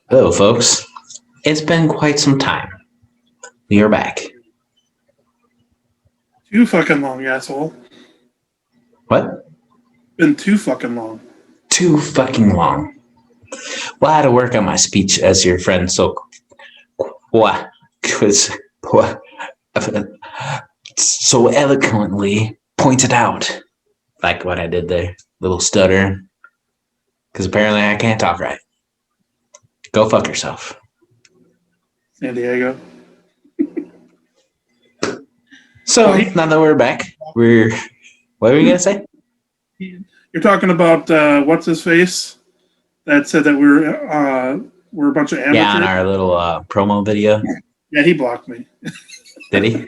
Hello, folks. It's been quite some time. We are back. Too fucking long, asshole. What? Been too fucking long. Too fucking long. Well, I had to work on my speech, as your friend so eloquently pointed out. Like what I did there. Little stutter. Because apparently I can't talk right. Go fuck yourself. San Diego. So, now that we're back, what were you going to say? You're talking about what's his face that said that we're a bunch of amateurs. Yeah, on our little promo video. Yeah, he blocked me. Did he?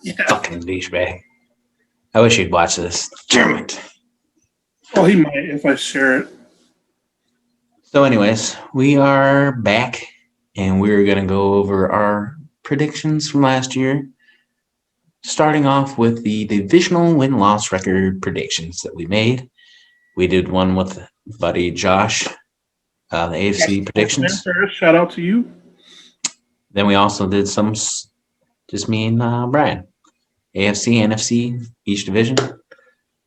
Yeah. Fucking douchebag. I wish you'd watch this. Damn it. Well, he might if I share it. So, anyways, we are back, and we're going to go over our predictions from last year. Starting off with the divisional win-loss record predictions that we made. We did one with buddy Josh, the AFC predictions. Shout out to you. Then we also did some, just me and Brian. AFC, NFC, each division.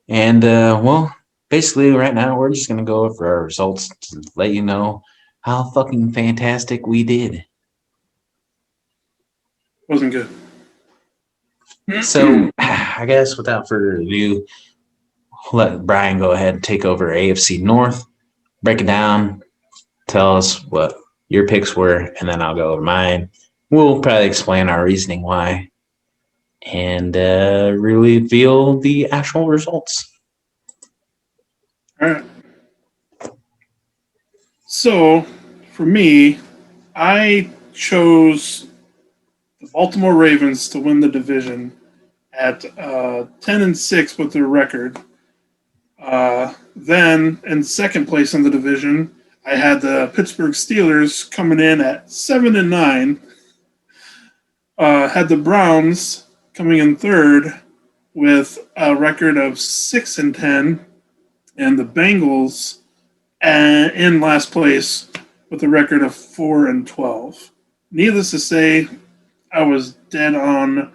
And, well, basically right now we're just going to go over our results to let you know how fucking fantastic we did. Wasn't good. So, I guess without further ado, let Brian go ahead and take over AFC North, break it down, tell us what your picks were, and then I'll go over mine. We'll probably explain our reasoning why and really reveal the actual results. All right. So, for me, I chose the Baltimore Ravens to win the division at 10-6 with their record. Then, in second place in the division, I had the Pittsburgh Steelers coming in at 7-9. Had the Browns coming in third with a record of 6-10, and the Bengals in last place with a record of 4-12. Needless to say, I was dead on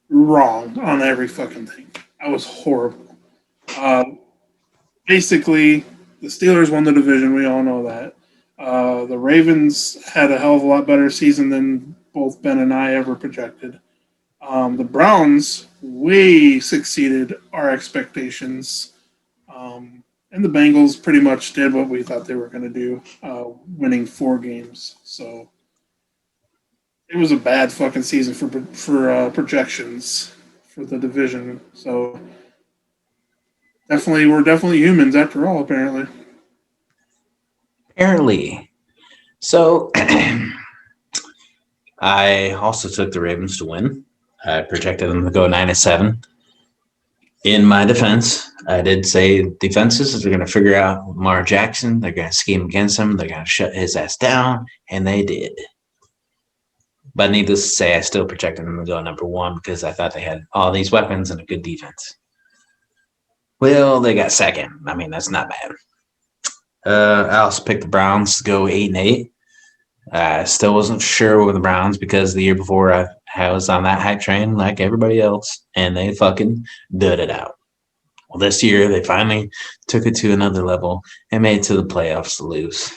wrong on every fucking thing. I was horrible. Basically, the Steelers won the division. We all know that. The Ravens had a hell of a lot better season than both Ben and I ever projected. The Browns way succeeded our expectations. And the Bengals pretty much did what we thought they were going to do, winning 4 games. So it was a bad fucking season for projections for the division. So we're definitely humans after all, apparently. So I also took the Ravens to win. I projected them to go 9-7. In my defense, I did say defenses are going to figure out Lamar Jackson. They're going to scheme against him. They're going to shut his ass down, and they did. But needless to say, I still projected them to go number 1 because I thought they had all these weapons and a good defense. Well, they got second. I mean, that's not bad. I also picked the Browns to go 8-8. I still wasn't sure with the Browns because the year before I was on that hype train like everybody else, and they fucking did it out. Well, this year they finally took it to another level and made it to the playoffs to lose.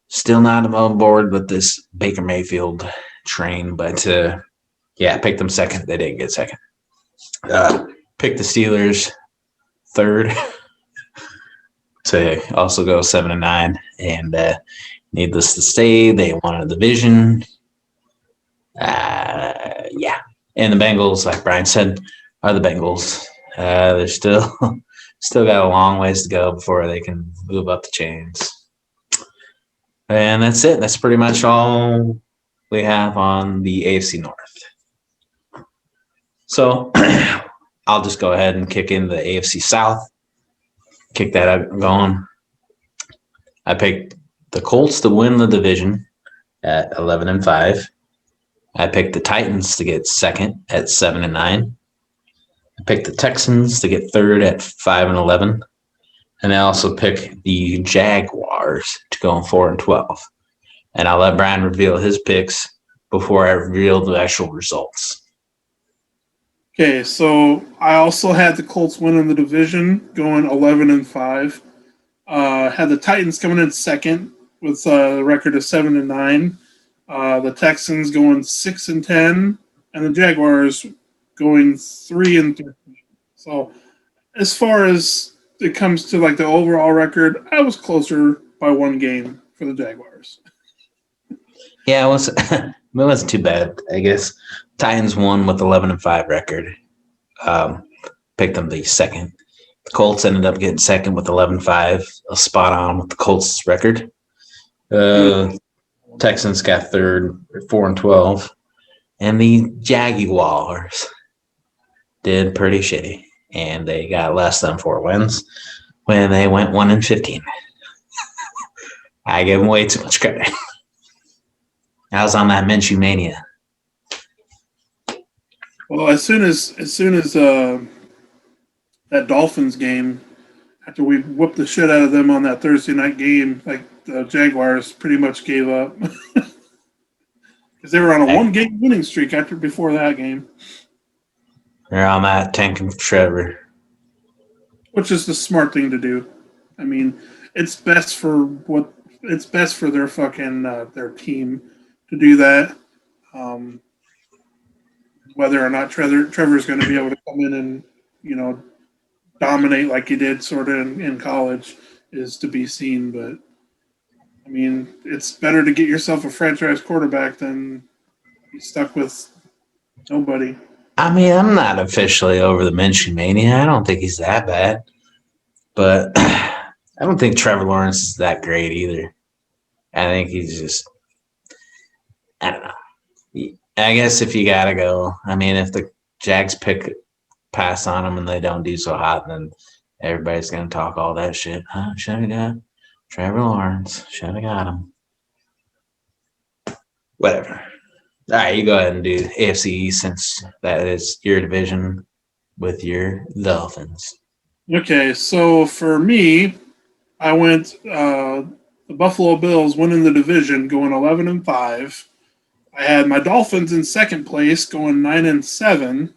Still not on board with this Baker Mayfield train, but yeah, I picked them second. They didn't get second. Picked the Steelers third to also go 7-9, and needless to say, they won a division. Yeah. And the Bengals, like Brian said, are the Bengals. They're still got a long ways to go before they can move up the chains. And that's it. That's pretty much all we have on the AFC North. So I'll just go ahead and kick in the AFC South. Kick that up going. I picked the Colts to win the division at 11-5. I picked the Titans to get second at 7-9. I picked the Texans to get third at 5-11. And I also pick the Jaguars to go 4-12. And I'll let Brian reveal his picks before I reveal the actual results. Okay, so I also had the Colts winning the division, going 11-5. Had the Titans coming in second with a record of 7-9. The Texans going 6-10, and the Jaguars going 3-3. So as far as it comes to like the overall record, I was closer by one game for the Jaguars. Yeah, it wasn't too bad, I guess. Titans won with 11-5 record. Picked them the second. The Colts ended up getting second with 11-5, a spot on with the Colts record. Texans got third at 4-12, and the Jaguars did pretty shitty, and they got less than 4 wins when they went 1-15. I give them way too much credit. I was on that Minshew mania. Well, as soon as that Dolphins game, after we whooped the shit out of them on that Thursday night game, like the Jaguars pretty much gave up because they were on a one-game winning streak before that game. They're on that tanking for Trevor, which is the smart thing to do. I mean, it's best for their fucking their team to do that. Whether or not Trevor's going to be able to come in and dominate like he did sort of in college is to be seen. But I mean, it's better to get yourself a franchise quarterback than be stuck with nobody. I mean, I'm not officially over the Minshew mania. I don't think he's that bad. But I don't think Trevor Lawrence is that great either. I think he's just, I don't know. I guess if you got to go, I mean, if the Jags pass on him and they don't do so hot, then everybody's going to talk all that shit. Should have got Trevor Lawrence. Should have got him. Whatever. All right, you go ahead and do AFC East since that is your division with your Dolphins. Okay, so for me, I went the Buffalo Bills winning the division, going 11-5. I had my Dolphins in second place, going 9-7.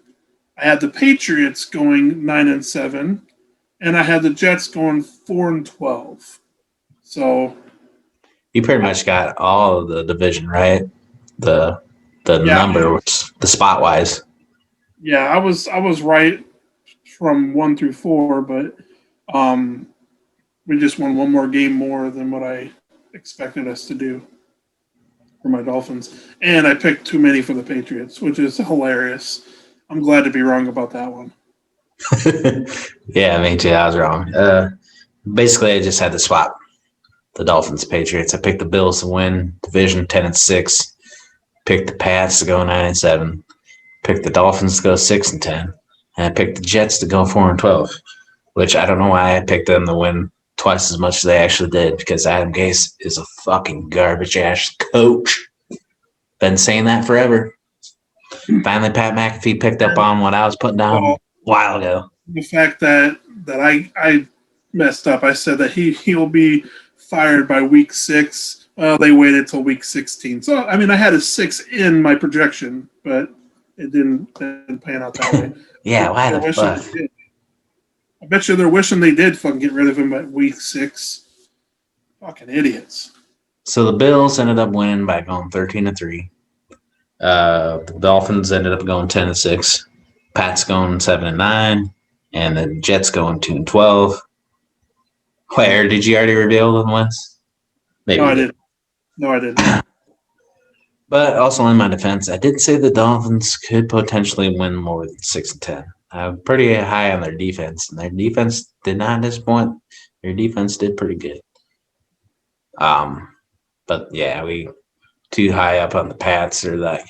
I had the Patriots going 9-7, and I had the Jets going 4-12. So you pretty much got all of the division right. The number, the spot wise. Yeah, I was right from 1 through 4, but we just won one more game more than what I expected us to do for my Dolphins. And I picked too many for the Patriots, which is hilarious. I'm glad to be wrong about that one. Yeah, me too. I was wrong. Basically, I just had to swap the Dolphins, Patriots. I picked the Bills to win division 10-6. Picked the Pats to go 9-7. Picked the Dolphins to go 6-10. And I picked the Jets to go 4-12, which I don't know why I picked them to win twice as much as they actually did, because Adam Gase is a fucking garbage ass coach. Been saying that forever. Finally, Pat McAfee picked up on what I was putting down a while ago. The fact that I messed up, I said that he'll be fired by week 6. Well, they waited till week 16. So, I mean, I had a 6 in my projection, but it didn't pan out that way. Yeah, why the fuck? I bet you they're wishing they did fucking get rid of him by week 6. Fucking idiots. So the Bills ended up winning by going 13-3. The Dolphins ended up going 10-6. Pats going 7-9, and the Jets going 2-12. Where did you already reveal the wins? Maybe. No, I didn't. But also in my defense, I did say the Dolphins could potentially win more than 6-10. I'm pretty high on their defense, and their defense did not disappoint. Their defense did pretty good. But yeah, we too high up on the Pats. They're like,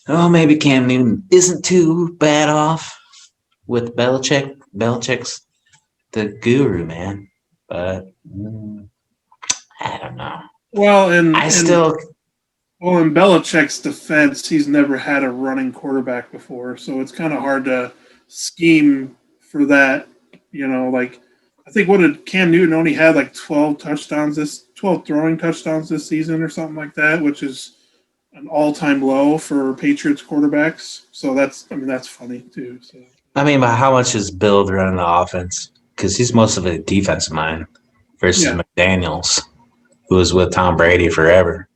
oh, maybe Cam Newton isn't too bad off with Belichick. Belichick's the guru, man. But I don't know. Well, in Belichick's defense, he's never had a running quarterback before, so it's kind of hard to scheme for that. Like I think what did Cam Newton only had like 12 throwing touchdowns this season or something like that, which is an all-time low for Patriots quarterbacks. So that's funny too. So I mean, but how much is Bill running the offense? Because he's most of a defensive mind versus yeah, McDaniels, who was with Tom Brady forever.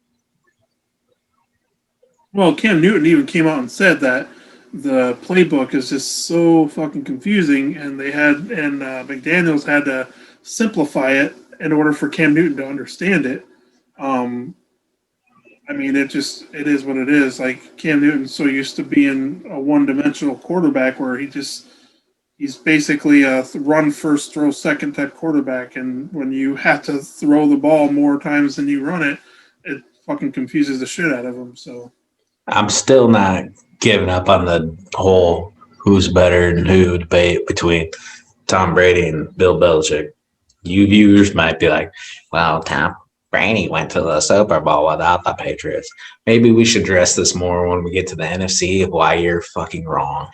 well, Cam Newton even came out and said that the playbook is just so fucking confusing, and McDaniels had to simplify it in order for Cam Newton to understand it. Um, I mean, it is what it is. Like Cam Newton's so used to being a one-dimensional quarterback, where he's basically a run first, throw second type quarterback, and when you have to throw the ball more times than you run it, it fucking confuses the shit out of him. So I'm still not giving up on the whole who's better than who debate between Tom Brady and Bill Belichick. You viewers might be like, well, Tom Brady went to the Super Bowl without the Patriots. Maybe we should address this more when we get to the NFC of why you're fucking wrong.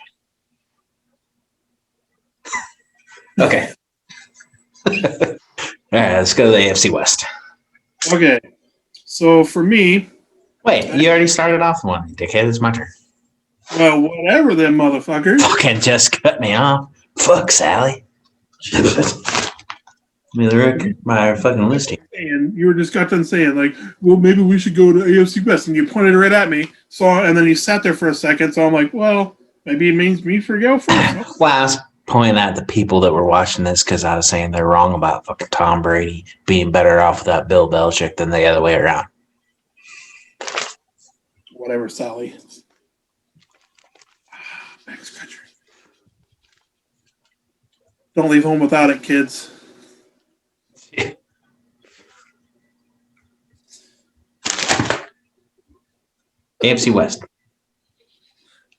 Okay. All right, let's go to the AFC West. okay, so for me, Wait, you already started off one, dickhead. It's my turn. well, whatever them motherfuckers. Fucking just cut me off. Fuck, Sally. Let me look at my fucking list here. And you were just got done saying like, well, maybe we should go to AFC West, and you pointed right at me. So and then you sat there for a second. So I'm like, well, maybe it means me for go first. Well, I was pointing at the people that were watching this because I was saying they're wrong about fucking Tom Brady being better off without Bill Belichick than the other way around. Whatever, Sally. Next country. Don't leave home without it, kids. AFC West.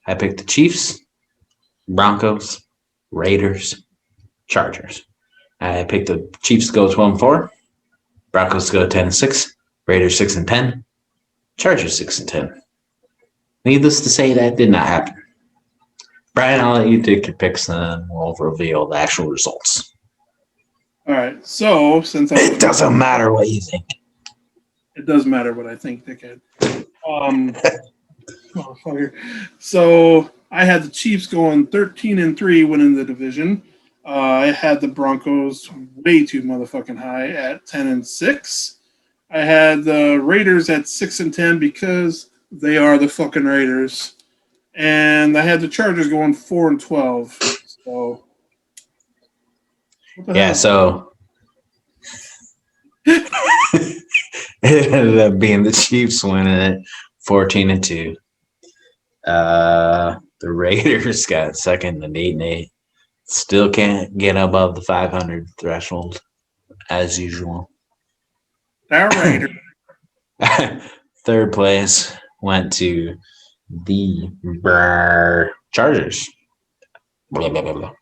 I picked the Chiefs, Broncos, Raiders, Chargers. I picked the Chiefs to go 12-4, Broncos to go 10-6, Raiders 6-10, Chargers 6-10. Needless to say, that did not happen. Brian, I'll let you take your picks and we'll reveal the actual results. All right. So since It doesn't matter what you think. it does matter what I think, dickhead. Motherfucker. So I had the Chiefs going 13-3, winning the division. I had the Broncos way too motherfucking high at 10-6. I had the Raiders at 6-10 because they are the fucking Raiders. And I had the Chargers going 4-12. So Yeah, hell? so it ended up being the Chiefs winning it 14-2. The Raiders got second at 8-8. Still can't get above the 500 threshold as usual. Our Raiders. Third place went to the Chargers. Blah, blah, blah, blah.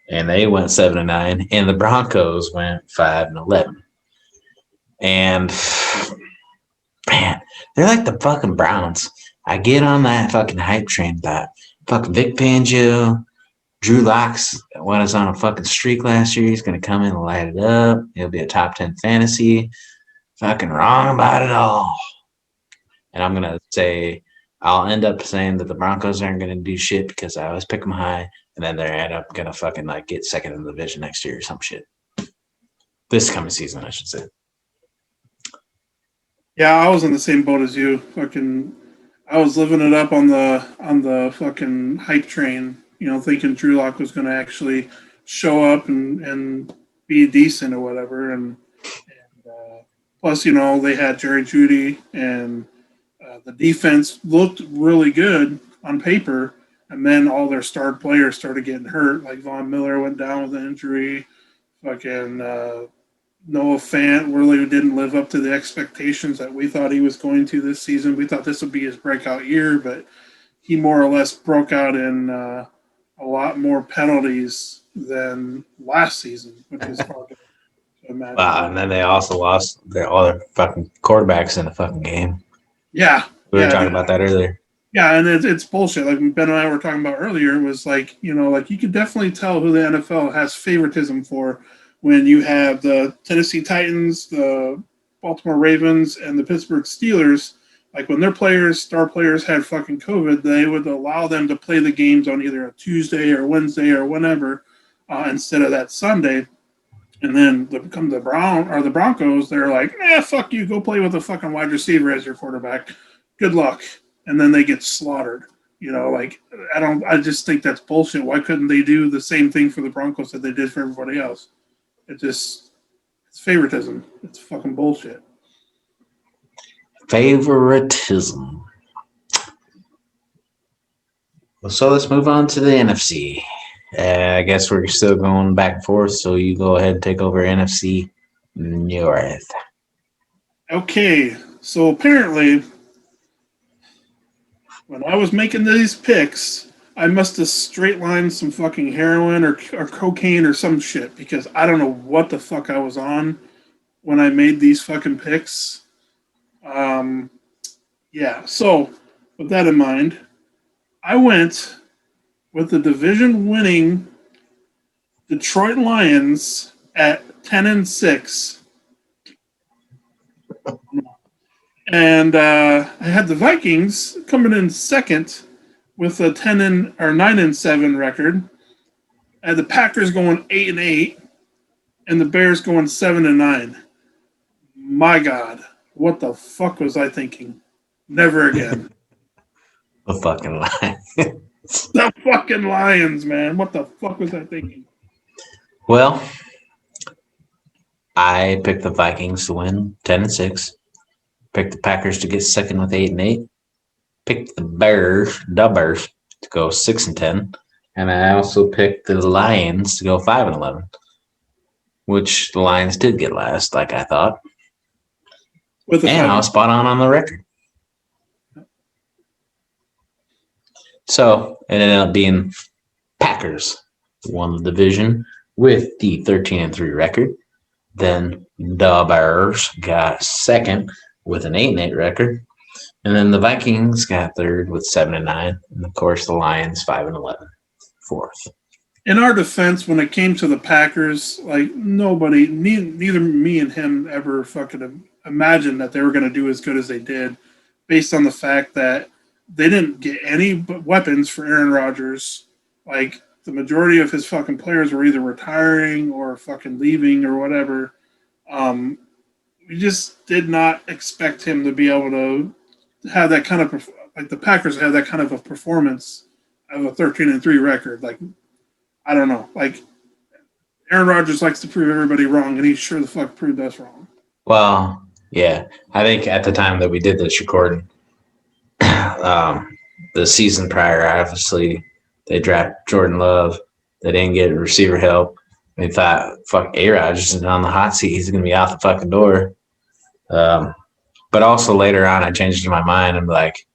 And they went 7-9, and the Broncos went 5-11. And man, they're like the fucking Browns. I get on that fucking hype train that fucking Vic Fangio, Drew Locks went us on a fucking streak last year. He's gonna come in and light it up. He'll be a top 10 fantasy. Fucking wrong about it all. And I'm gonna say I'll end up saying that the Broncos aren't gonna do shit because I always pick them high, and then they're end up gonna fucking like get second in the division next year or some shit. This coming season, I should say. Yeah, I was in the same boat as you. Fucking, I was living it up on the fucking hype train. You know, thinking Drew Lock was going to actually show up and be decent or whatever. And plus, you know, they had Jerry Jeudy, and the defense looked really good on paper. And then all their star players started getting hurt. Like Von Miller went down with an injury. Fucking Noah Fant really didn't live up to the expectations that we thought he was going to this season. We thought this would be his breakout year, but he more or less broke out in a lot more penalties than last season, which is hard to imagine. Wow, and then they also lost all their fucking quarterbacks in the fucking game. Yeah. We were talking about that earlier. Yeah, and it's bullshit. Like Ben and I were talking about earlier, it was like, like you could definitely tell who the NFL has favoritism for when you have the Tennessee Titans, the Baltimore Ravens, and the Pittsburgh Steelers. Like when their players, star players, had fucking COVID, they would allow them to play the games on either a Tuesday or Wednesday or whenever instead of that Sunday. And then the Broncos, they're like, fuck you, go play with a fucking wide receiver as your quarterback. Good luck. And then they get slaughtered. Like I just think that's bullshit. Why couldn't they do the same thing for the Broncos that they did for everybody else? It's favoritism. It's fucking bullshit. Favoritism. So let's move on to the NFC. I guess we're still going back and forth, so you go ahead and take over NFC North. Okay, so apparently, when I was making these picks, I must have straight lined some fucking heroin or cocaine or some shit, because I don't know what the fuck I was on when I made these fucking picks. Yeah, so with that in mind, I went with the division-winning Detroit Lions at 10-6, and I had the Vikings coming in second with a 9-7 record. I had the Packers going 8-8, and the Bears going 7-9. My God, what the fuck was I thinking? Never again. The fucking lie. The fucking Lions, man. What the fuck was I thinking? Well, I picked the Vikings to win 10-6. Picked the Packers to get second with 8-8. Picked the Bears to go 6-10. And I also picked the Lions to go 5-11. Which the Lions did get last, like I thought. And I was spot on the record. So it ended up being Packers won the division with the 13-3 record. Then the Bears got second with an 8-8 record. And then the Vikings got third with 7-9. And of course the Lions 5-11, fourth. In our defense, when it came to the Packers, like nobody, neither me and him ever fucking imagined that they were going to do as good as they did, based on the fact that they didn't get any weapons for Aaron Rodgers. Like the majority of his fucking players were either retiring or fucking leaving or whatever. We just did not expect him to be able to have that kind of, like the Packers have that kind of a performance of a 13-3 record. Like, I don't know. Like, Aaron Rodgers likes to prove everybody wrong, and he sure the fuck proved us wrong. Well, yeah. I think at the time that we did this recording, the season prior, obviously, they drafted Jordan Love. They didn't get receiver help. They thought, fuck, A-Rod is on the hot seat. He's going to be out the fucking door. But also later on, I changed my mind. I'm like,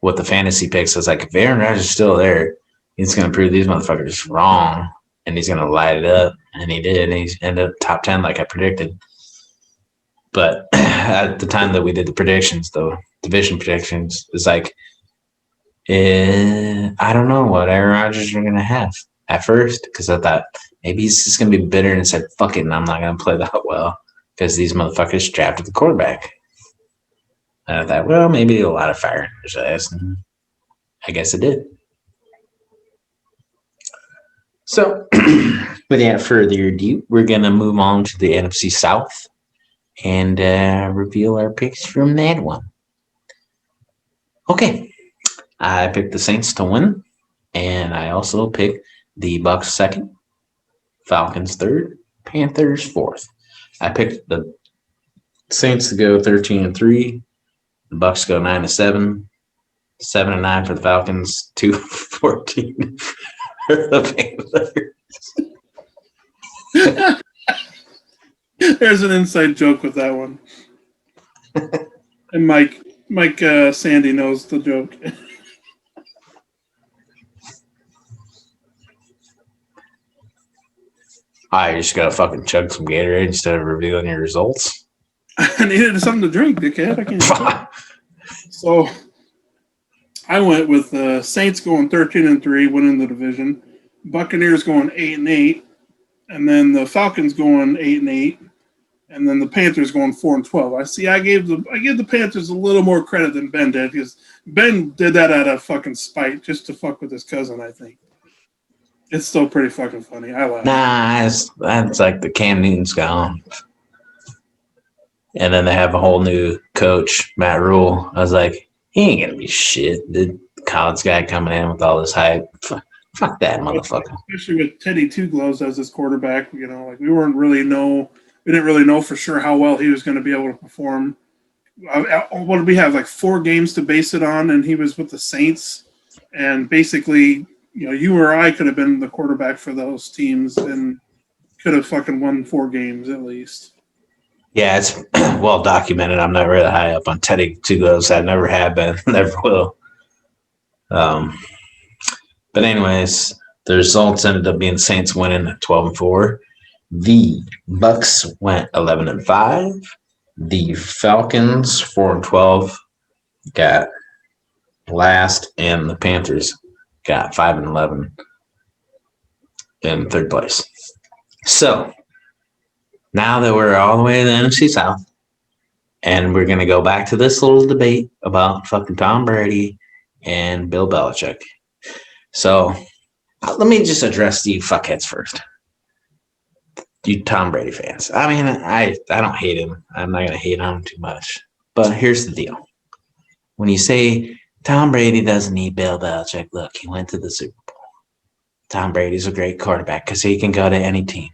with the fantasy picks, I was like, if Aaron Rodgers is still there, he's going to prove these motherfuckers wrong, and he's going to light it up. And he did. And he ended up top 10 like I predicted. But at the time that we did the predictions, though, division predictions, it's like, I don't know what Aaron Rodgers are going to have at first, because I thought maybe he's just going to be bitter and said, fuck it, and I'm not going to play that well because these motherfuckers drafted the quarterback. And I thought, well, maybe a lot of fire in his ass. And I guess it did. So, without further ado, we're going to move on to the NFC South and reveal our picks from that one. Okay. I picked the Saints to win, and I also picked the Bucs second, Falcons third, Panthers fourth. I picked the Saints to go 13-3, the Bucs go 9-7, 7-9 for the Falcons, 2-14 for the Panthers. There's an inside joke with that one, and Mike Sandy knows the joke. I just gotta fucking chug some Gatorade instead of revealing your results. I needed something to drink, dickhead. I can't. So I went with the Saints going 13-3, winning the division. Buccaneers going 8-8, and then the Falcons going 8-8, and then the Panthers going 4-12. I gave the Panthers a little more credit than Ben did because Ben did that out of fucking spite just to fuck with his cousin. I think it's still pretty fucking funny. I laugh. Nah, that's like the Cam Newton's gone. And then they have a whole new coach, Matt Rule. I was like, he ain't gonna be shit. The college guy coming in with all this hype. Fuck that motherfucker. Especially with Teddy Two Gloves as his quarterback, like we didn't really know for sure how well he was going to be able to perform. What did we have? Like 4 games to base it on, and he was with the Saints. And basically, you or I could have been the quarterback for those teams and could have fucking won 4 games at least. Yeah, it's well documented. I'm not really high up on Teddy Two Gloves. I never have been, never will. But anyways, the results ended up being Saints winning 12-4. The Bucks went 11-5. The Falcons 4-12 got last, and the Panthers got 5-11 in third place. So now that we're all the way to the Nfc South, and we're going to go back to this little debate about fucking Tom Brady and Bill Belichick. So let me just address you fuckheads first. You Tom Brady fans. I mean, I don't hate him. I'm not going to hate on him too much. But here's the deal. When you say Tom Brady doesn't need Bill Belichick, look, he went to the Super Bowl. Tom Brady's a great quarterback because he can go to any team.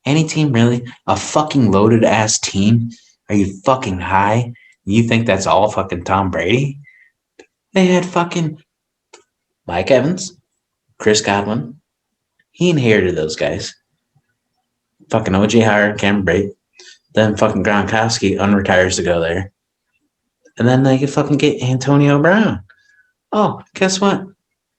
Any team, really? A fucking loaded-ass team? Are you fucking high? You think that's all fucking Tom Brady? They had fucking Mike Evans, Chris Godwin. He inherited those guys. Fucking O.J. Howard, Cameron Brate. Then fucking Gronkowski unretires to go there. And then they could fucking get Antonio Brown. Oh, guess what?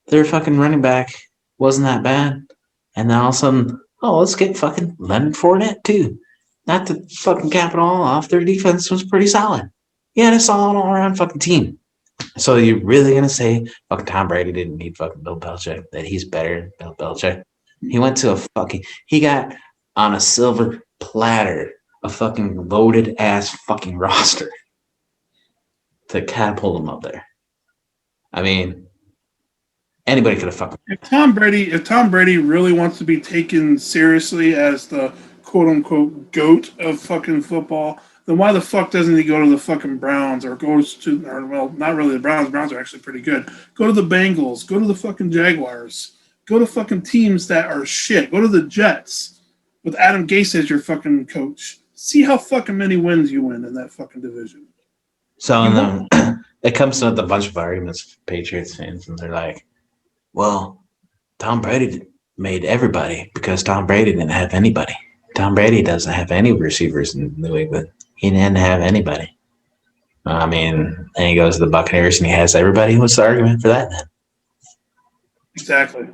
Their fucking running back wasn't that bad. And then all of a sudden, let's get fucking Leonard Fournette too. Not to fucking cap it all off, their defense was pretty solid. Yeah, it's all around fucking team. So you're really gonna say fucking Tom Brady didn't need fucking Bill Belichick, that he's better than Bill Belichick? He went to he got on a silver platter a fucking loaded ass fucking roster to catapult him up there. I mean, anybody could have fucking. If Tom Brady really wants to be taken seriously as the quote unquote GOAT of fucking football, then why the fuck doesn't he go to the fucking Browns or not really the Browns. Browns are actually pretty good. Go to the Bengals. Go to the fucking Jaguars. Go to fucking teams that are shit. Go to the Jets with Adam Gase as your fucking coach. See how fucking many wins you win in that fucking division. So and then it comes with a bunch of arguments for Patriots fans, and they're like, well, Tom Brady made everybody because Tom Brady didn't have anybody. Tom Brady doesn't have any receivers in New England. He didn't have anybody. I mean, and he goes to the Buccaneers and he has everybody. What's the argument for that then? Exactly.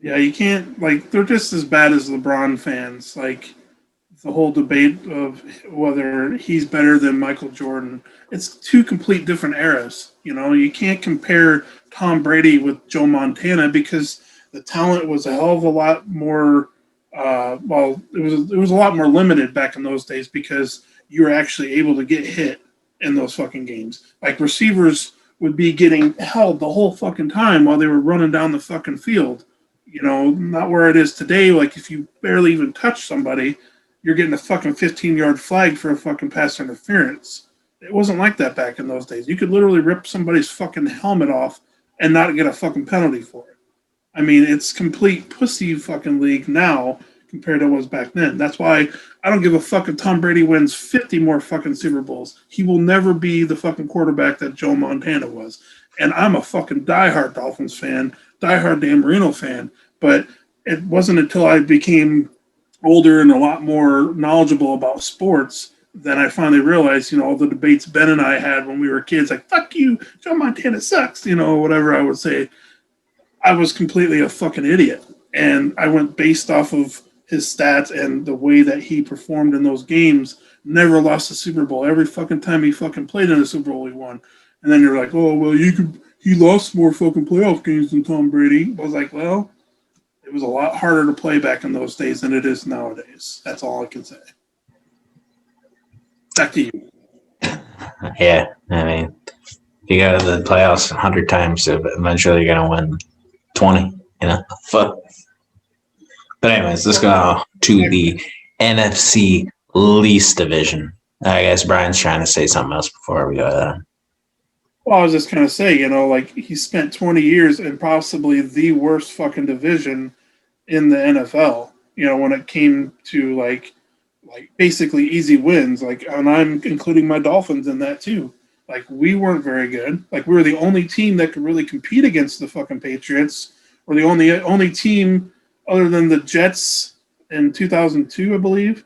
Yeah, you can't, they're just as bad as LeBron fans. The whole debate of whether he's better than Michael Jordan. It's 2 complete different eras. You can't compare Tom Brady with Joe Montana because the talent was a hell of a lot more. It was a lot more limited back in those days because you were actually able to get hit in those fucking games. Receivers would be getting held the whole fucking time while they were running down the fucking field. Not where it is today. If you barely even touch somebody, you're getting a fucking 15-yard flag for a fucking pass interference. It wasn't like that back in those days. You could literally rip somebody's fucking helmet off and not get a fucking penalty for it. I mean, it's complete pussy fucking league now compared to what was back then. That's why I don't give a fuck if Tom Brady wins 50 more fucking Super Bowls. He will never be the fucking quarterback that Joe Montana was. And I'm a fucking diehard Dolphins fan, diehard Dan Marino fan, but it wasn't until I became older and a lot more knowledgeable about sports then I finally realized, all the debates Ben and I had when we were kids, fuck you, Joe Montana sucks, whatever I would say. I was completely a fucking idiot. And I went based off of his stats and the way that he performed in those games. Never lost a Super Bowl. Every fucking time he fucking played in a Super Bowl, he won. And then you're like, oh well, he lost more fucking playoff games than Tom Brady. I was like, well, it was a lot harder to play back in those days than it is nowadays. That's all I can say. Back to you. Yeah, I mean, you go to the playoffs 100 times, so eventually you're going to win 20, you know? Fuck. But anyways, let's go to the NFC least division. I guess Brian's trying to say something else before we go to that. Well, I was just going to say, like he spent 20 years in possibly the worst fucking division in the NFL, when it came to like basically easy wins. Like, and I'm including my Dolphins in that too. Like, we weren't very good. Like, we were the only team that could really compete against the fucking Patriots. We're the only team other than the Jets in 2002, I believe,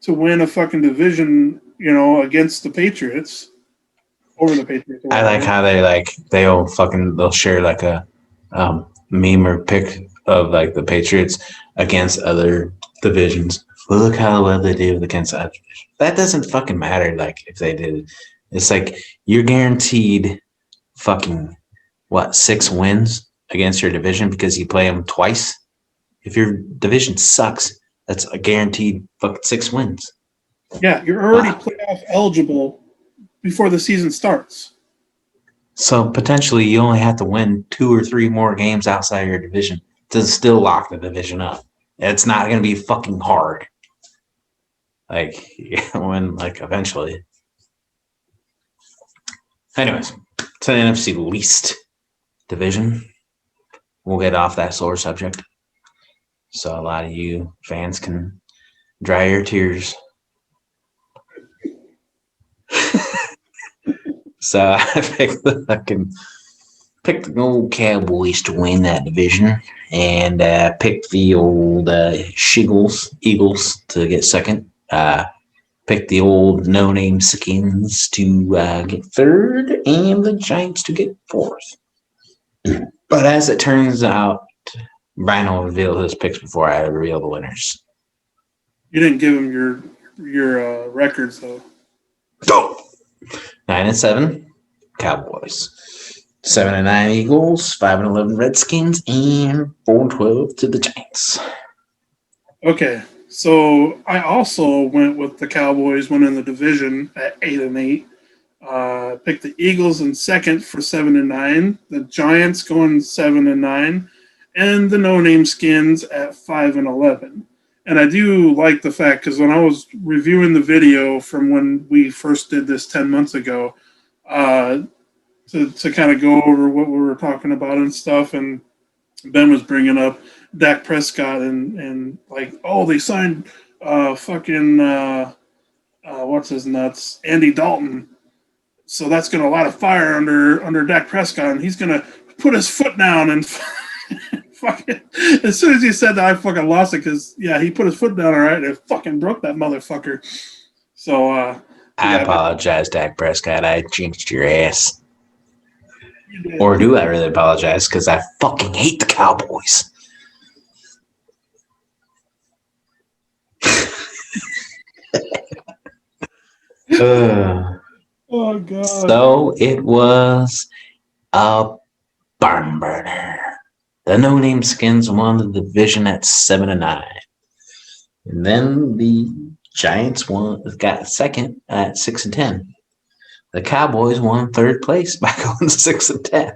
to win a fucking division, against the Patriots. Over the Patriots. I like how they'll share like a meme or pic of like the Patriots against other divisions. Well, look how well they did against other divisions. That doesn't fucking matter. Like if they did, it's like you're guaranteed fucking 6 wins against your division because you play them twice. If your division sucks, that's a guaranteed fucking 6 wins. Yeah, you're already playoff eligible before the season starts. So potentially you only have to win 2 or 3 more games outside your division to still lock the division up. It's not going to be fucking hard. Like, win eventually. Anyways, to the NFC least division. We'll get off that sore subject. So a lot of you fans can dry your tears. So I picked the old Cowboys to win that division, and picked the old Eagles to get second. Picked the old no-name Skins to get third, and the Giants to get fourth. But as it turns out, Brian will reveal his picks before I reveal the winners. You didn't give him your records though. Go. 9-7 Cowboys, 7-9 Eagles, 5-11 Redskins, and 4-12 to the Giants. Okay, so I also went with the Cowboys winning the division at 8-8. Picked the Eagles in second for 7-9, the Giants going 7-9, and the no-name Skins at 5-11. And I do like the fact, because when I was reviewing the video from when we first did this 10 months ago, to kind of go over what we were talking about and stuff, and Ben was bringing up Dak Prescott and like, oh, they signed what's his nuts, Andy Dalton. So that's going to light a fire under Dak Prescott, and he's going to put his foot down and fucking. As soon as he said that, I fucking lost it because he put his foot down, all right, and it fucking broke that motherfucker. So I apologize, Dak Prescott. I jinxed your ass. Or do I really apologize? Because I fucking hate the Cowboys. Oh god! So it was a barn burner. The no-name Skins won the division at 7-9, and then the Giants got second at 6-10. The Cowboys won third place by going 6-10,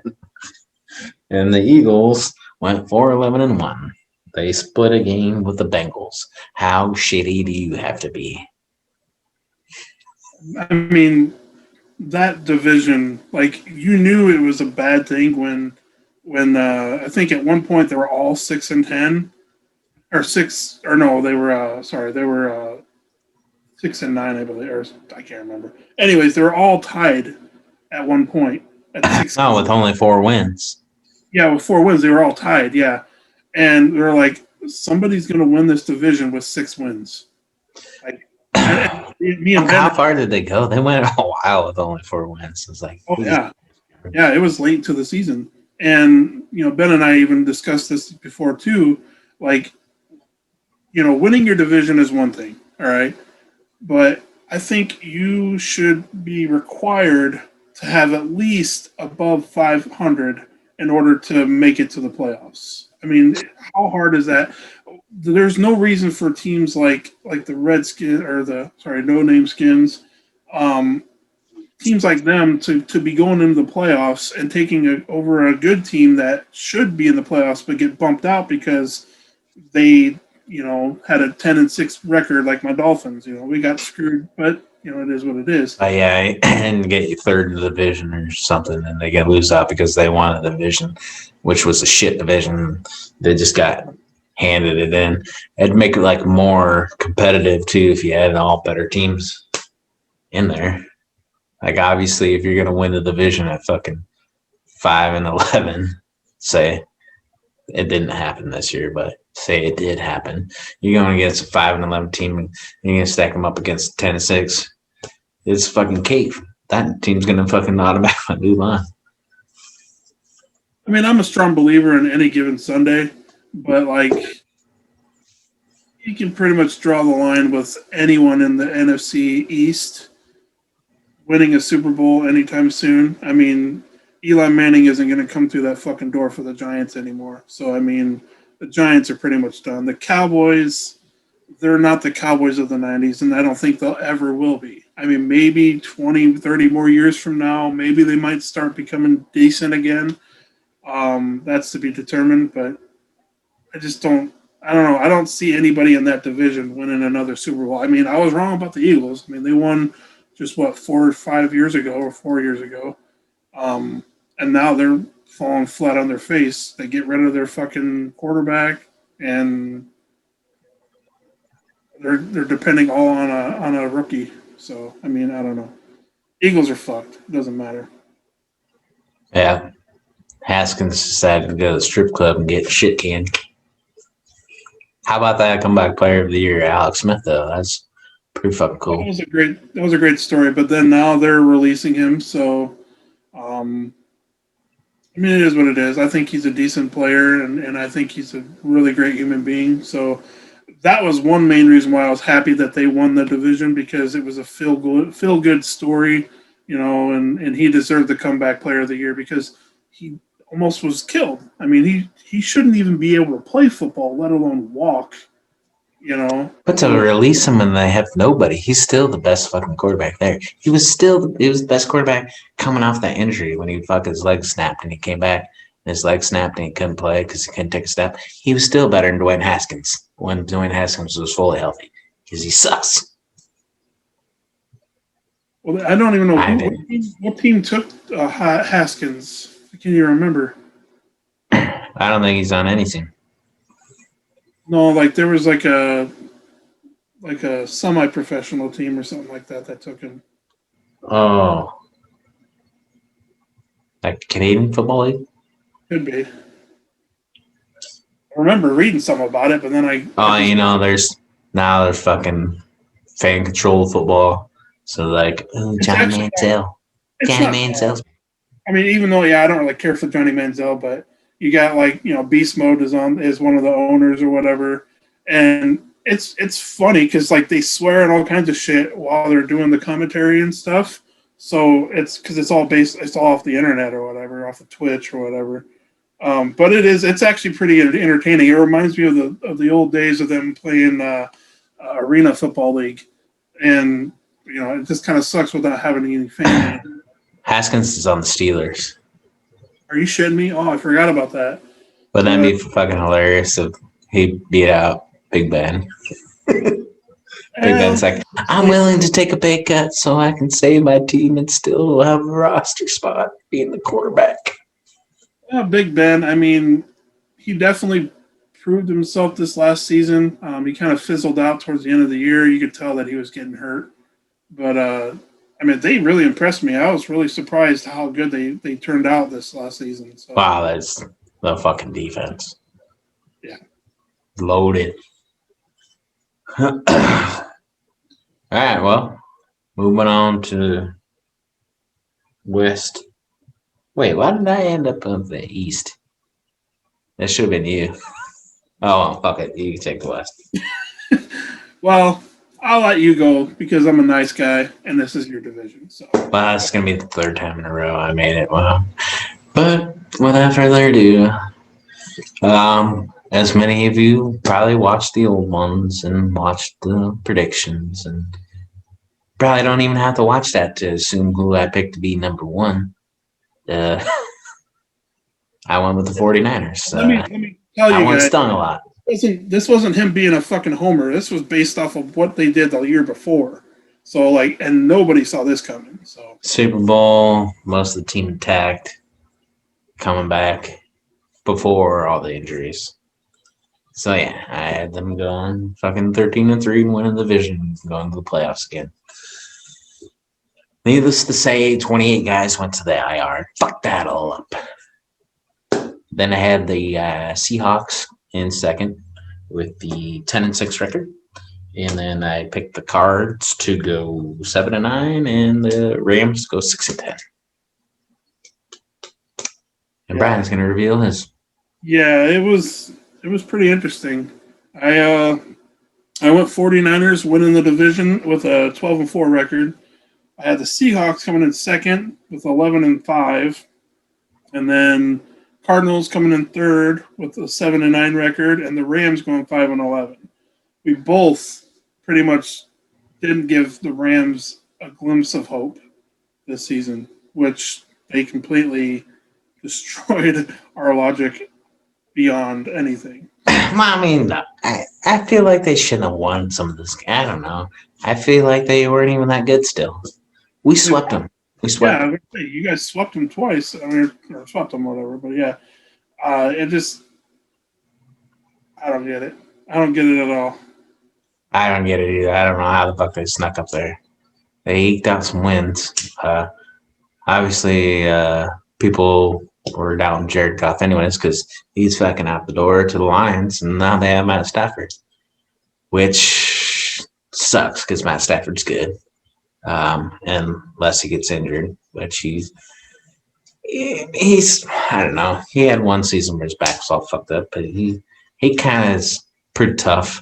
and the Eagles went 4-11-1. They split a game with the Bengals. How shitty do you have to be? I mean, that division, like, you knew it was a bad thing when I think at one point they were all 6-10 or they were 6-9, I believe, or I can't remember. Anyways, they were all tied at one point at 6. No, with only 4 wins. Yeah, with 4 wins, they were all tied. Yeah, and they were like, somebody's going to win this division with 6 wins. Like, me and Ben, how far did they go? They went a while with only 4 wins. It's like, oh yeah, it was late to the season, and Ben and I even discussed this before too. Like, winning your division is one thing, all right, but I think you should be required to have at least above 500 in order to make it to the playoffs. I mean, how hard is that? There's no reason for teams like the Redskins or the no name skins, um, teams like them to be going into the playoffs and taking over a good team that should be in the playoffs but get bumped out because they had a 10-6 record like my Dolphins. We got screwed, but it is what it is. Yeah, and get you third in the division or something, and they get lose out because they won a division, which was a shit division. They just got handed it in. It'd make it like more competitive too if you had all better teams in there. Like obviously, if you're gonna win the division at fucking 5-11, say it didn't happen this year, but say it did happen, you're going against a 5-11 team, and you're gonna stack them up against 10-6. It's fucking cave. That team's gonna fucking automatically move on. I mean, I'm a strong believer in any given Sunday, but like you can pretty much draw the line with anyone in the NFC East winning a Super Bowl anytime soon. I mean, Eli Manning isn't going to come through that fucking door for the Giants anymore. So, I mean, the Giants are pretty much done. The Cowboys, they're not the Cowboys of the 90s, and I don't think they'll ever will be. I mean, maybe 20, 30 more years from now, maybe they might start becoming decent again. That's to be determined, but I just don't – I don't know. I don't see anybody in that division winning another Super Bowl. I mean, I was wrong about the Eagles. I mean, they won just, 4 or 5 years ago or 4 years ago. And now they're falling flat on their face. They get rid of their fucking quarterback, and they're depending all on a rookie. So, I mean, I don't know. Eagles are fucked. It doesn't matter. Yeah. Haskins decided to go to the strip club and get shit canned. How about that comeback player of the year, Alex Smith, though? That's pretty fucking cool. That was a great story, but then now they're releasing him, so I mean, it is what it is. I think he's a decent player, and I think he's a really great human being. So that was one main reason why I was happy that they won the division, because it was a feel good story, and he deserved the comeback player of the year because he almost was killed. I mean, he shouldn't even be able to play football, let alone walk. But to release him and they have nobody, he's still the best fucking quarterback there. He was the best quarterback coming off that injury when he his leg snapped and he came back and his leg snapped and he couldn't play because he couldn't take a step. He was still better than Dwayne Haskins when Dwayne Haskins was fully healthy because he sucks. Well, I don't even know what team took Haskins. Can you remember? I don't think he's on any team. No, like there was like a semi-professional team or something like that took him. Oh, like Canadian Football League? Could be. I remember reading something about it, but then there's fucking fan control football. So like, Johnny Manziel. I mean, even though I don't really care for Johnny Manziel, but you got Beast Mode is one of the owners or whatever, and it's funny because like they swear and all kinds of shit while they're doing the commentary and stuff. So it's all off the internet or whatever, off of Twitch or whatever. But it's actually pretty entertaining. It reminds me of the old days of them playing Arena Football League, and it just kind of sucks without having any fans. Haskins is on the Steelers. Are you shitting me? Oh, I forgot about that. But that'd be fucking hilarious if he beat out Big Ben. Big Ben's like, I'm willing to take a pay cut so I can save my team and still have a roster spot being the quarterback. Yeah, Big Ben, I mean, he definitely proved himself this last season. He kind of fizzled out towards the end of the year. You could tell that he was getting hurt. But, I mean, they really impressed me. I was really surprised how good they turned out this last season. So. Wow, that's the fucking defense. Yeah. Loaded. All right, well, moving on to West. Wait, why did I end up on the East? That should have been you. Oh, fuck it. You can take the West. Well, I'll let you go because I'm a nice guy and this is your division. So, Well, it's going to be the third time in a row I made it. Well, but without further ado, as many of you probably watched the old ones and watched the predictions, and probably don't even have to watch that to assume who I picked to be number one. Uh, I went with the 49ers. let me tell I you went guys, stung a lot. this wasn't him being a fucking homer. This was based off of what they did the year before. So like, and nobody saw this coming. So Super Bowl, most of the team attacked, coming back before all the injuries. So yeah, I had them going fucking 13-3 and winning the division and going to the playoffs again. Needless to say, 28 guys went to the IR. Fuck that all up. Then I had the Seahawks in second with the 10-6 record. And then I picked the Cards to go 7-9 and the Rams to go 6-10. And Brian's going to reveal his. yeah, it was pretty interesting. I went 49ers winning the division with a 12-4 record. I had the Seahawks coming in second with 11-5, and then Cardinals coming in third with a 7-9 record, and the Rams going 5-11. We both pretty much didn't give the Rams a glimpse of hope this season, which they completely destroyed our logic beyond anything. Well, I mean, I feel like they shouldn't have won some of this. I don't know. I feel like they weren't even that good still. We swept them. We swept them. Yeah, you guys swept them twice. I mean, or swept them, whatever. But yeah, it just, I don't get it. I don't get it at all. I don't get it either. I don't know how the fuck they snuck up there. They eked out some wins. Obviously, people were down Jared Goff anyways because he's fucking out the door to the Lions, and now they have Matt Stafford, which sucks because Matt Stafford's good, unless he gets injured, which he's I don't know. He had one season where his back was all fucked up, but he kind of is pretty tough.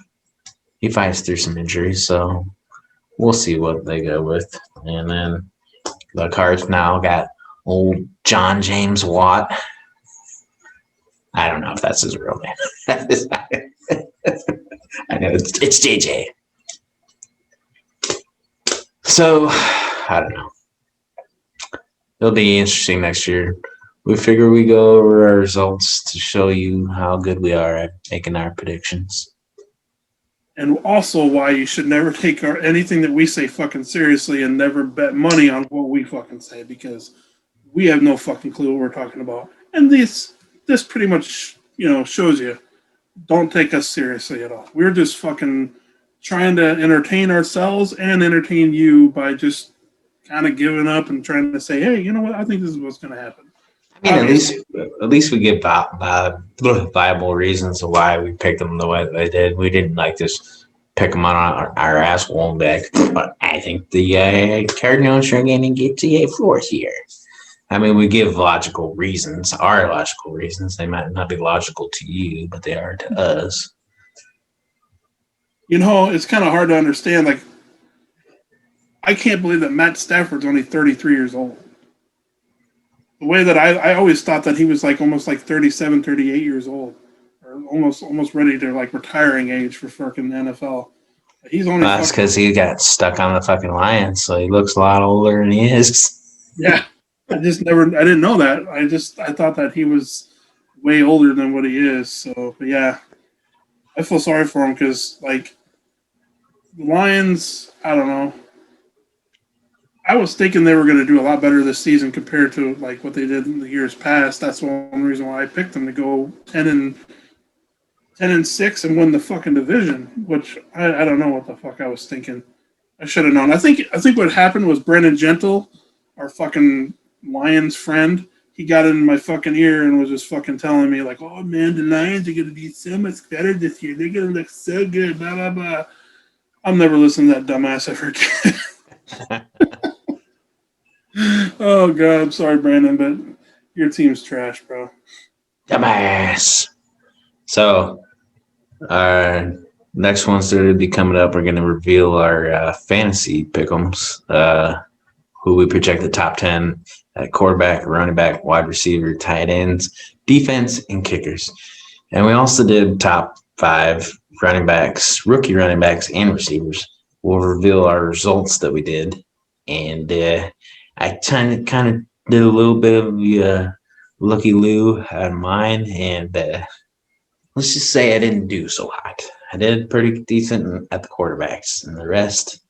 He fights through some injuries, so we'll see what they go with. And then the Cards now got old John James Watt. I don't know if that's his real name. I know it's JJ. So I don't know. It'll be interesting next year. We figure we go over our results to show you how good we are at making our predictions. And also why you should never take anything that we say fucking seriously and never bet money on what we fucking say because we have no fucking clue what we're talking about. And this pretty much, shows you don't take us seriously at all. We're just fucking trying to entertain ourselves and entertain you by just kind of giving up and trying to say, hey, you know what? I think this is what's going to happen. I mean, at least we give viable reasons of why we picked them the way that they did. We didn't just pick them on our ass won't back. But I think the Cardinals are going to get to a fourth year. I mean, we give logical reasons, our logical reasons. They might not be logical to you, but they are to us. It's kind of hard to understand. Like, I can't believe that Matt Stafford's only 33 years old. The way that I always thought that he was almost 37, 38 years old, or almost ready to retiring age for fucking NFL. He's only. That's because he got stuck on the fucking Lions, so he looks a lot older than he is. Yeah, I didn't know that. I thought that he was way older than what he is. So, but yeah, I feel sorry for him because the Lions, I don't know. I was thinking they were going to do a lot better this season compared to what they did in the years past. That's one reason why I picked them to go 10-6 and win the fucking division. Which I don't know what the fuck I was thinking. I should have known. I think what happened was Brandon Gentle, our fucking Lions friend, he got in my fucking ear and was just fucking telling me oh man, the Lions are going to be so much better this year. They're going to look so good. Blah blah blah. I'm never listening to that dumbass ever again. Oh God, I'm sorry, Brandon, but your team's trash, bro. Dumbass. So, next ones that will be coming up, we're going to reveal our fantasy pick'ems, who we project the top 10 at quarterback, running back, wide receiver, tight ends, defense, and kickers. And we also did top 5 running backs, rookie running backs, and receivers. We'll reveal our results that we did. And I kind of did a little bit of the Lucky Lou out of mine. And let's just say I didn't do so hot. I did pretty decent at the quarterbacks. And the rest,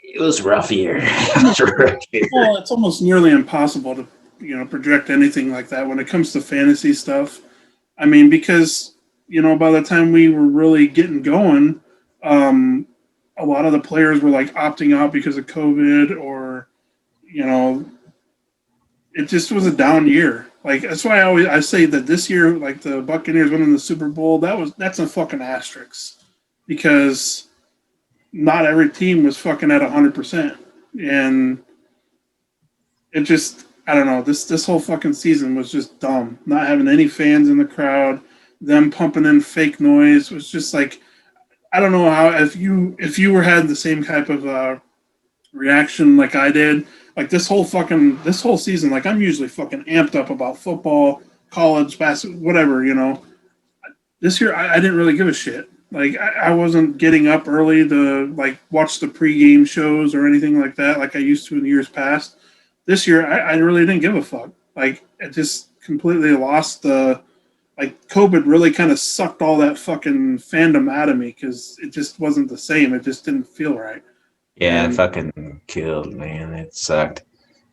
it was a rough year. Well, it's almost nearly impossible to project anything like that when it comes to fantasy stuff. I mean, because by the time we were really getting going, a lot of the players were like opting out because of COVID, or it just was a down year. Like, that's why I say that this year, like the Buccaneers winning the Super Bowl, that's a fucking asterisk, because not every team was fucking at 100%, and it just, I don't know, this whole fucking season was just dumb. Not having any fans in the crowd, them pumping in fake noise was just like, I don't know how, if you had the same type of reaction like I did, like this whole season, like I'm usually fucking amped up about football, college basketball, whatever, This year I didn't really give a shit. Like I wasn't getting up early to like watch the pregame shows or anything like that, like I used to in years past. This year I really didn't give a fuck. Like it just completely lost the, like COVID really kind of sucked all that fucking fandom out of me, because it just wasn't the same. It just didn't feel right. Yeah, it fucking killed, man. It sucked.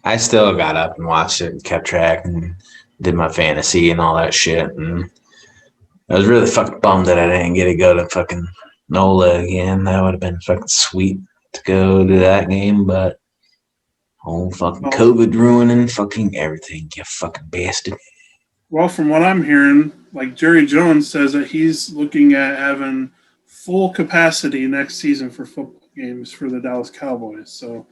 I still got up and watched it and kept track and did my fantasy and all that shit. And I was really fucking bummed that I didn't get to go to fucking NOLA again. That would have been fucking sweet to go to that game, but fucking COVID ruining fucking everything, you fucking bastard. Well, from what I'm hearing, like Jerry Jones says that he's looking at having full capacity next season for football games for the Dallas Cowboys. So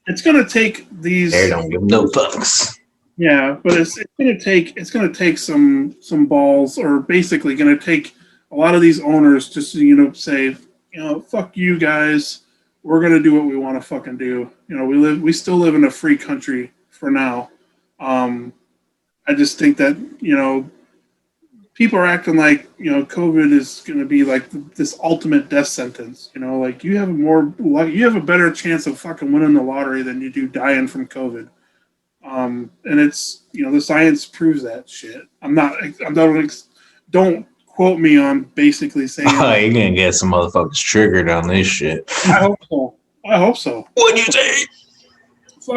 it's going to take these. They don't give no fucks. Yeah, but it's going to take some balls, or basically going to take a lot of these owners just to say, fuck you guys. We're going to do what we want to fucking do. We still live in a free country for now. I just think that, people are acting like, COVID is going to be like this ultimate death sentence. Like you have a better chance of fucking winning the lottery than you do dying from COVID. And it's, the science proves that shit. Don't quote me on basically saying. Oh, you're going to get some motherfuckers triggered on this shit. I hope so. What'd you say?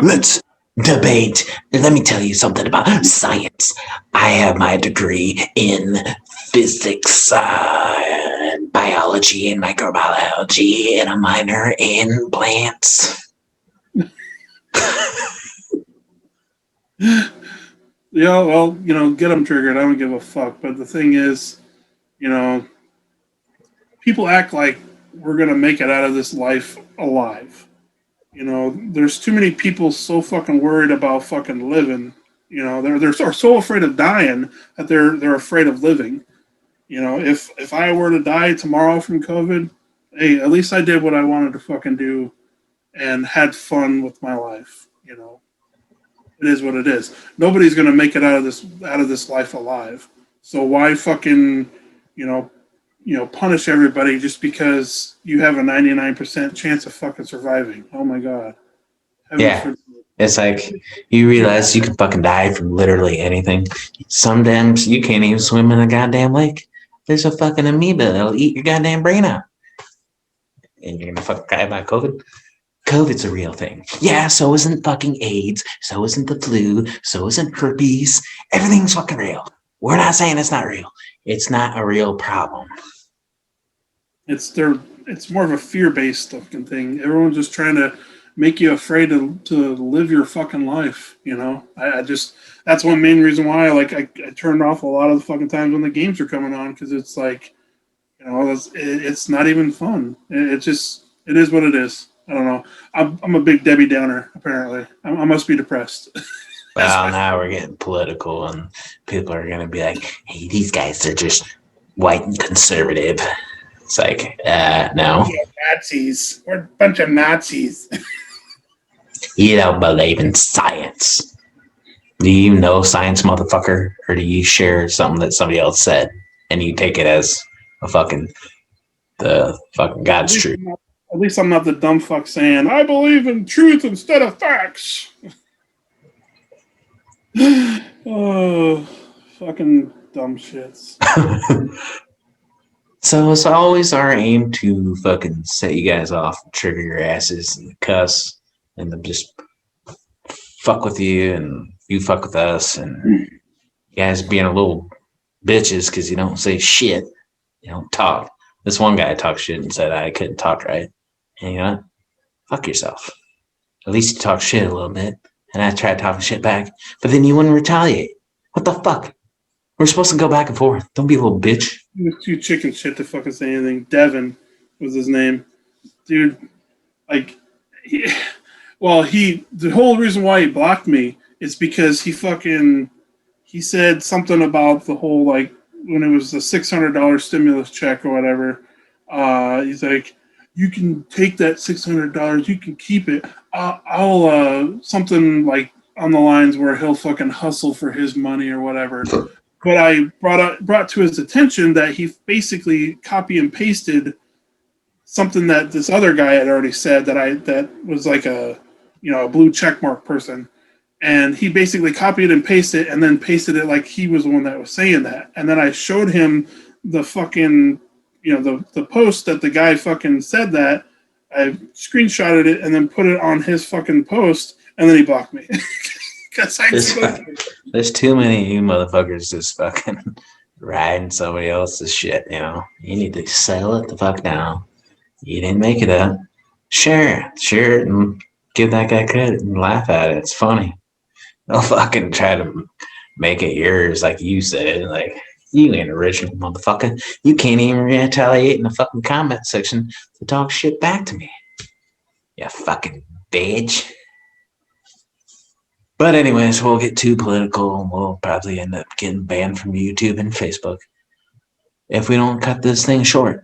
Let's debate. Let me tell you something about science. I have my degree in physics, biology, and microbiology, and a minor in plants. Yeah, well, get them triggered. I don't give a fuck. But the thing is, people act like we're going to make it out of this life alive. There's too many people so fucking worried about fucking living. They're so afraid of dying that they're afraid of living. If I were to die tomorrow from COVID, hey, at least I did what I wanted to fucking do and had fun with my life. It is what it is. Nobody's gonna make it out of this life alive. So why fucking punish everybody just because you have a 99% chance of fucking surviving? Oh my god. Yeah. It's like you realize you can fucking die from literally anything. Sometimes you can't even swim in a goddamn lake. There's a fucking amoeba that'll eat your goddamn brain out. And you're gonna fucking die by COVID? COVID's a real thing. Yeah, so isn't fucking AIDS, so isn't the flu, so isn't herpes. Everything's fucking real. We're not saying it's not real. It's not a real problem. It's more of a fear-based fucking thing. Everyone's just trying to make you afraid to live your fucking life. That's one main reason why I turned off a lot of the fucking times when the games are coming on, because it's like, it's not even fun. It is what it is. I don't know. I'm a big Debbie Downer, apparently. I must be depressed. Well, now we're getting political, and people are going to be like, hey, these guys are just white and conservative. It's like, no. Nazis. We're a bunch of Nazis. You don't believe in science. Do you know science, motherfucker? Or do you share something that somebody else said and you take it as the fucking God's truth? At least I'm not the dumb fuck saying, I believe in truth instead of facts. Oh, fucking dumb shits. So it's always our aim to fucking set you guys off, trigger your asses, and cuss, and then just fuck with you, and you fuck with us, and you guys being a little bitches because you don't say shit, you don't talk. This one guy talked shit and said I couldn't talk right. And you know what? Fuck yourself. At least you talk shit a little bit, and I tried talking shit back, but then you wouldn't retaliate. What the fuck? We're supposed to go back and forth. Don't be a little bitch. He was too chicken shit to fucking say anything. Devin was his name. Dude, like, the whole reason why he blocked me is because he said something about the whole, like, when it was the $600 stimulus check or whatever. He's like, you can take that $600, you can keep it. I'll something like on the lines where he'll fucking hustle for his money or whatever. But I brought to his attention that he basically copy and pasted something that this other guy had already said that was like a blue checkmark person, and he basically copied and pasted and then pasted it like he was the one that was saying that. And then I showed him the fucking the post that the guy fucking said that. I screenshotted it and then put it on his fucking post, and then he blocked me. There's too many of you motherfuckers just fucking riding somebody else's shit, You need to settle it the fuck down. You didn't make it up. Share it and give that guy credit and laugh at it. It's funny. Don't fucking try to make it yours like you said. Like, you ain't original, motherfucker. You can't even retaliate in the fucking comment section to talk shit back to me. You fucking bitch. But anyways, we'll get too political and we'll probably end up getting banned from YouTube and Facebook if we don't cut this thing short.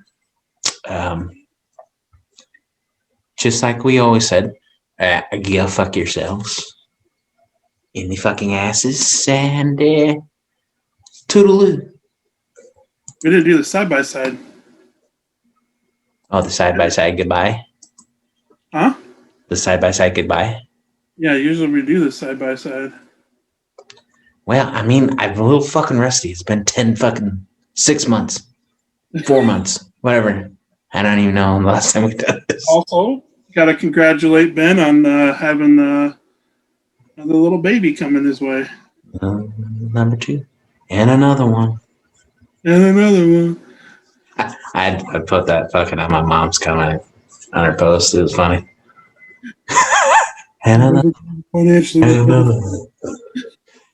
Just like we always said, go fuck yourselves in the fucking asses and toodaloo. We didn't do the side-by-side. Oh, the side-by-side goodbye? Huh? The side-by-side goodbye? Yeah, usually we do the side-by-side. Well, I mean, I'm a little fucking rusty. It's been 6 months, 4 months, whatever. I don't even know the last time we did this. Also, got to congratulate Ben on having another little baby coming his way. Number 2. And another one. And another one. I put that fucking on my mom's comment on her post. It was funny. And another one.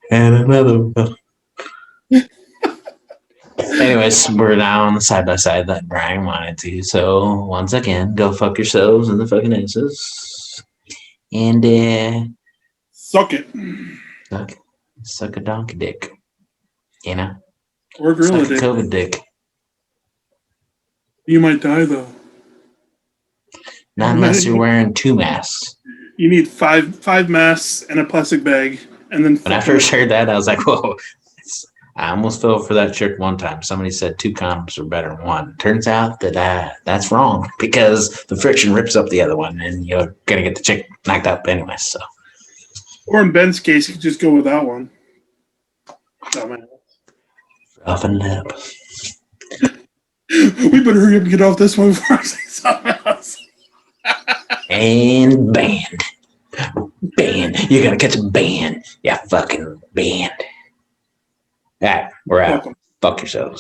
And another one. Anyways, we're now on the side-by-side that Brian wanted to. So, once again, go fuck yourselves in the fucking asses. And, suck it. Suck a donkey dick. Or gorilla suck dick. A COVID dick. You might die, though. Not unless you're wearing 2 masks. You need five masks and a plastic bag. And then when I first heard that, I was like, whoa. I almost fell for that trick one time. Somebody said 2 condoms are better than 1. Turns out that that's wrong because the friction rips up the other one and you're going to get the chick knocked up anyway. So. Or in Ben's case, you could just go without one. Roughen it up. We better hurry up and get off this one before I say something else. And banned. Banned. You're going to catch a ban. Yeah, fucking banned. All right, we're out. Fuck yourselves.